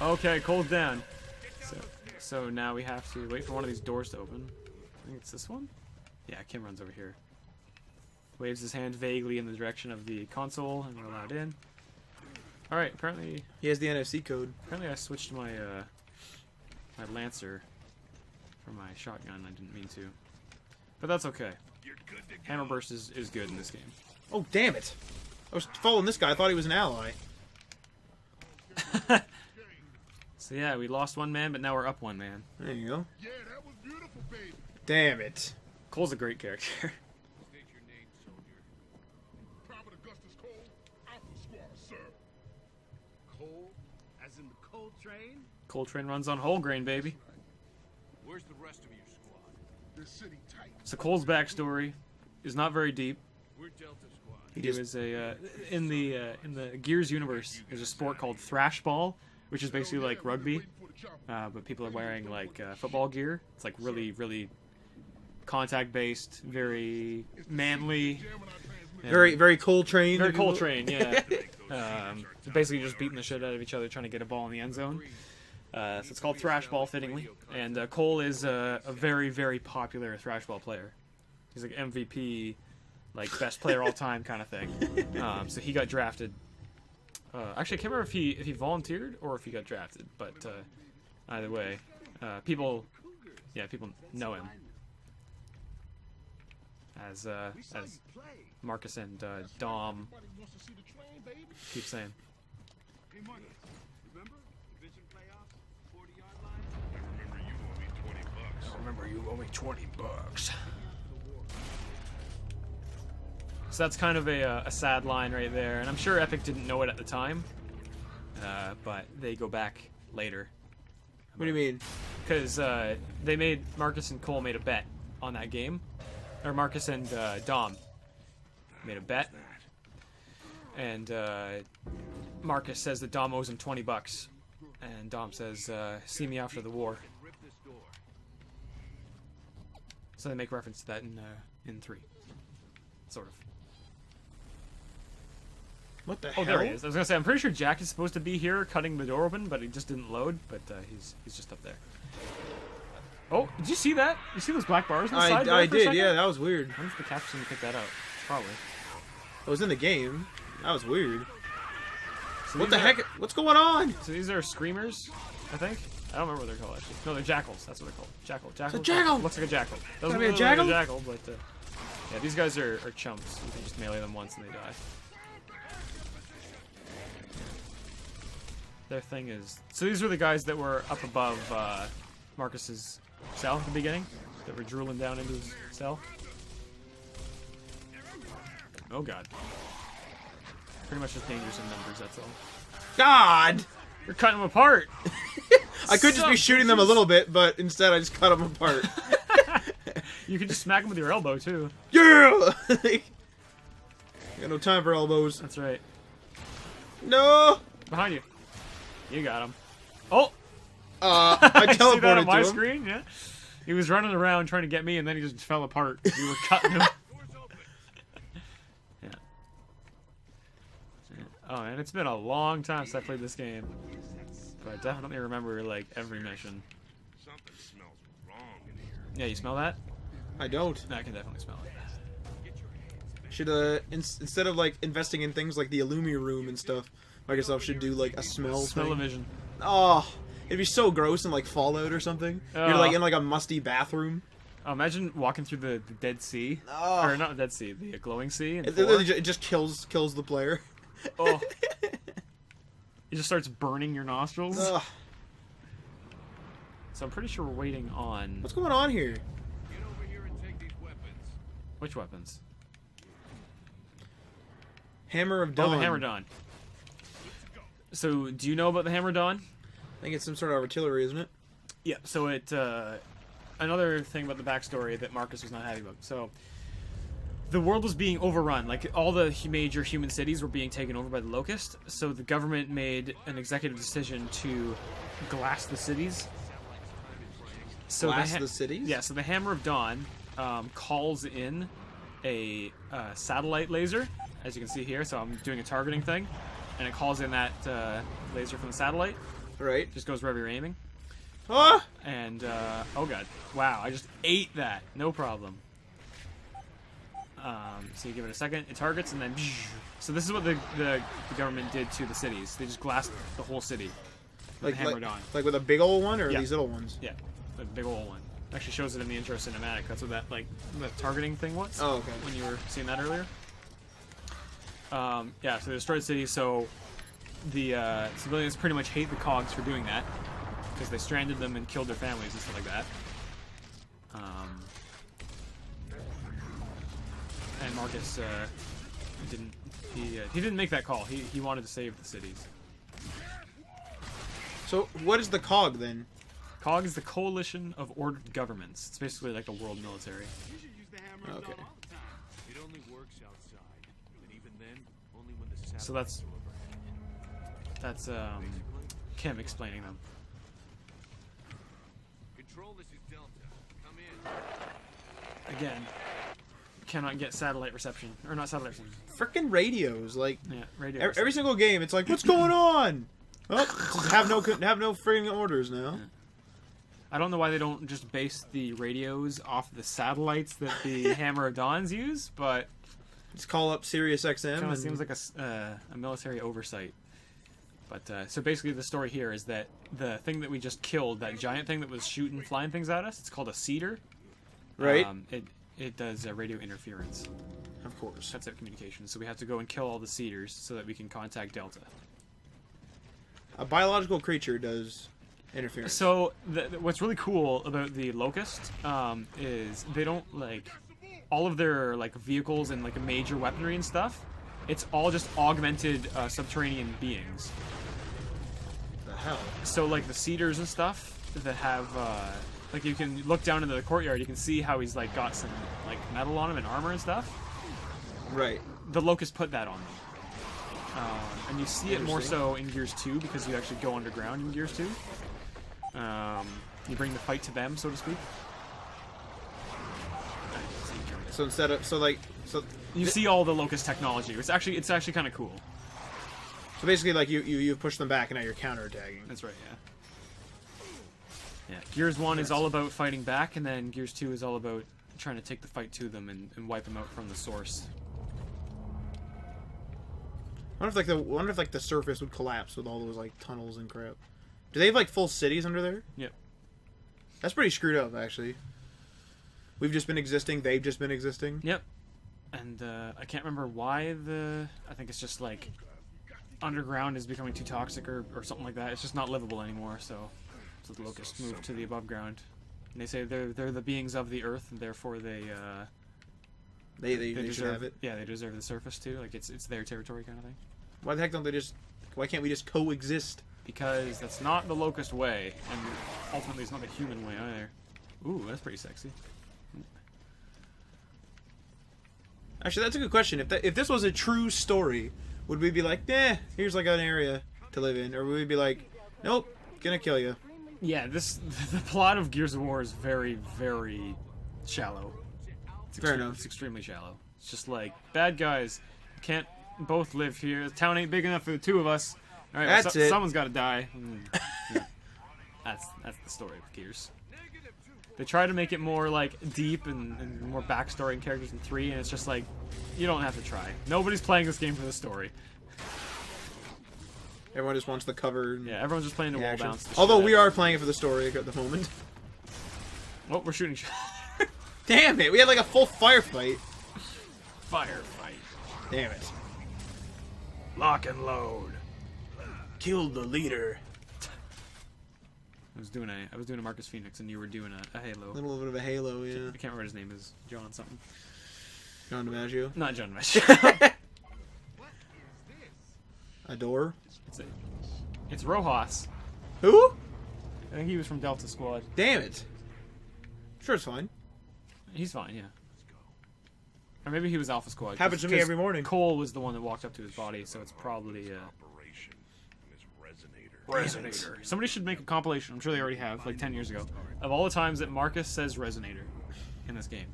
Okay, Cole's down. So now we have to wait for one of these doors to open. I think it's this one? Yeah, Kim runs over here. Waves his hand vaguely in the direction of the console, and we're allowed in. Alright, apparently... He has the NFC code. Apparently I switched my, my Lancer for my shotgun. I didn't mean to. But that's okay. Hammer Burst is good in this game. Oh, damn it! I was following this guy. I thought he was an ally. So yeah, we lost one man, but now we're up one man. There you go. Yeah, that was beautiful, baby. Damn it. Cole's a great character. State your name, soldier. Private Augustus Cole, Alpha Squad, sir. Coal? As in the coal train? Coltrane runs on whole grain, baby. Where's the rest of your squad? This city tight. So Cole's backstory is not very deep. We're Delta Squad. He was a in the Gears universe. There's a sport called thrashball, which is basically like rugby, but people are wearing like football gear. It's like really contact-based, very manly. Very Coltrane. Very Coltrane, yeah. Basically just beating the shit out of each other, trying to get a ball in the end zone. So it's called thrashball, fittingly. And Cole is a very popular thrashball player. He's like MVP, like best player all time kind of thing. So he got drafted. Actually, I can't remember if he volunteered or if he got drafted, but either way, people know him as Marcus and Dom keep saying. Hey, Marcus, remember? Division playoffs, 40-yard line? Remember, you owe me $20. Remember, you owe me $20. So that's kind of a sad line right there, and I'm sure Epic didn't know it at the time, but they go back later. What do you mean? Because Marcus and Cole made a bet on that game, or Marcus and Dom made a bet, and Marcus says that Dom owes him $20, and Dom says, "See me after the war." So they make reference to that in 3, sort of. What the hell? Oh, there he is. I was gonna say, I'm pretty sure Jack is supposed to be here, cutting the door open, but he just didn't load. But he's just up there. Oh, did you see that? You see those black bars on the side? I did. Yeah, that was weird. I wonder if the caption picked that up. Probably. It was in the game. That was weird. So What the these heck? What's going on? So these are screamers, I think. I don't remember what they're called actually. No, they're jackals. That's what they're called. Jackal. It's a jackal! Looks like a jackal. Doesn't be a look like jackal? a jackal, but yeah, these guys are chumps. You can just melee them once and they die. Their thing is... So these were the guys that were up above Marcus's cell at the beginning. That were drooling down into his cell. Oh god. Pretty much just dangerous in numbers, that's all. God! You're cutting them apart! I could just be shooting them a little bit, but instead I just cut them apart. You can just smack them with your elbow, too. Yeah! I got no time for elbows. That's right. No! Behind you. You got him. Oh! I See that on teleported my to him. screen? Yeah. He was running around trying to get me, and then he just fell apart. You were cutting him. Yeah. Oh, and it's been a long time since I played this game. But I definitely remember, like, every mission. Something smells wrong in here. Yeah, you smell that? I don't. I can definitely smell it. Should instead of like investing in things like the Illumi room and stuff, Microsoft should do like a smell thing. Smell-o-vision. Oh, it'd be so gross in like Fallout or something. You're like in like a musty bathroom. Oh, imagine walking through the Dead Sea. Oh. Or not the Dead Sea, the glowing sea. In It 4. literally just kills the player. Oh. It just starts burning your nostrils. Ugh. So I'm pretty sure we're waiting on... What's going on here? Get over here and take these weapons. Which weapons? Hammer of Dawn. Oh, the Hammer Dawn. So, do you know about the Hammer Dawn? I think it's some sort of artillery, isn't it? Yeah, so it... another thing about the backstory that Marcus was not happy about. So, the world was being overrun. Like, all the major human cities were being taken over by the locusts. So the government made an executive decision to glass the cities. So Glass the cities? Yeah, so the Hammer of Dawn calls in a satellite laser, as you can see here. So I'm doing a targeting thing, and it calls in that laser from the satellite, Right. Just goes wherever you're aiming. Ah! And, oh god. Wow, I just ate that. No problem. So you give it a second, it targets, and then... So this is what the government did to the cities. They just glassed the whole city. Like, Hammered on. like with a big old one, or Yeah. these little ones? Yeah, the big old one. Actually shows it in the intro cinematic. That's what that, like, the targeting thing was. Oh, okay. When you were seeing that earlier. Yeah, so they destroyed cities, so the civilians pretty much hate the cogs for doing that. Because they stranded them and killed their families and stuff like that. And Marcus he didn't make that call. He wanted to save the cities. So, what is the cog then? COG is the Coalition of Ordered Governments. It's basically like a world military. You should use the hammer Okay. all the time. It only works outside, and even then, only when the So that's Kim explaining them. Control, this is Delta. Come in. Again, cannot get satellite reception, or not satellite reception. Frickin' radios, like Yeah, radio. every single game. It's like, what's going on? Oh, just have no friggin' orders now. I don't know why they don't just base the radios off the satellites that the Hammer of Dawns use, but Just call up Sirius XM. kind of seems like a military oversight. But so basically, the story here is that the thing that we just killed, that giant thing that was shooting flying things at us, it's called a cedar. Right. It does radio interference. Of course. Cuts out communication. So we have to go and kill all the cedars so that we can contact Delta. A biological creature does interference. So what's really cool about the locust is they don't like all of their like vehicles and like major weaponry and stuff. It's all just augmented subterranean beings. The hell? So like the cedars and stuff that have like you can look down into the courtyard, you can see how he's like got some like metal on him and armor and stuff. Right. The locust put that on them. And you see it more Interesting. so in Gears 2 because you actually go underground in Gears 2. You bring the fight to them, so to speak. So instead of You see all the locust technology. It's actually kind of cool. so basically like you push them back and now you're counterattacking. That's right, yeah. Yeah, Gears 1 is all about fighting back, and then Gears 2 is all about trying to take the fight to them and wipe them out from the source. I wonder if the surface would collapse with all those like tunnels and crap. Do they have like full cities under there? Yep. That's pretty screwed up, actually. We've just been existing. They've just been existing. Yep. And I can't remember why I think it's just like underground is becoming too toxic or something like that. It's just not livable anymore, so the locusts moved to the above ground. And they say they're the beings of the earth, and therefore they They should deserve have it. Yeah, they deserve the surface too. Like it's their territory kind of thing. Why the heck don't they just? Why can't we just coexist? Because that's not the locust way, and ultimately it's not the human way either. Ooh, that's pretty sexy. Actually, that's a good question. If this was a true story, would we be like, eh, here's like an area to live in, or would we be like, nope, gonna kill you? Yeah, the plot of Gears of War is very, very shallow. Fair enough. It's extremely shallow. It's just like bad guys can't both live here. The town ain't big enough for the two of us. All right, That's it. Someone's got to die. Yeah. That's the story of Gears. They try to make it more like deep and more backstory and characters in 3, and it's just like you don't have to try. Nobody's playing this game for the story. Everyone just wants the cover. And Yeah, everyone's just playing the the wall action. bounce. the Although shit we out are of playing it for the story at the moment. it. Oh, we're shooting. Damn it! We had like a full firefight. Firefight. Damn it! Lock and load. Killed the leader. I was doing a Marcus Phoenix, and you were doing a Halo. A little bit of a halo, yeah. I can't remember what his name is. John something. John DiMaggio. Not John Mesh. A door. It's Rojas. Who? I think he was from Delta Squad. Damn it. Sure, it's fine. He's fine, yeah. Or maybe he was Alpha Squad. Happens to me every morning. Cole was the one that walked up to his body, so it's probably Operation and his resonator. Resonator. Somebody should make a compilation. I'm sure they already have, like 10 years ago, of all the times that Marcus says Resonator in this game.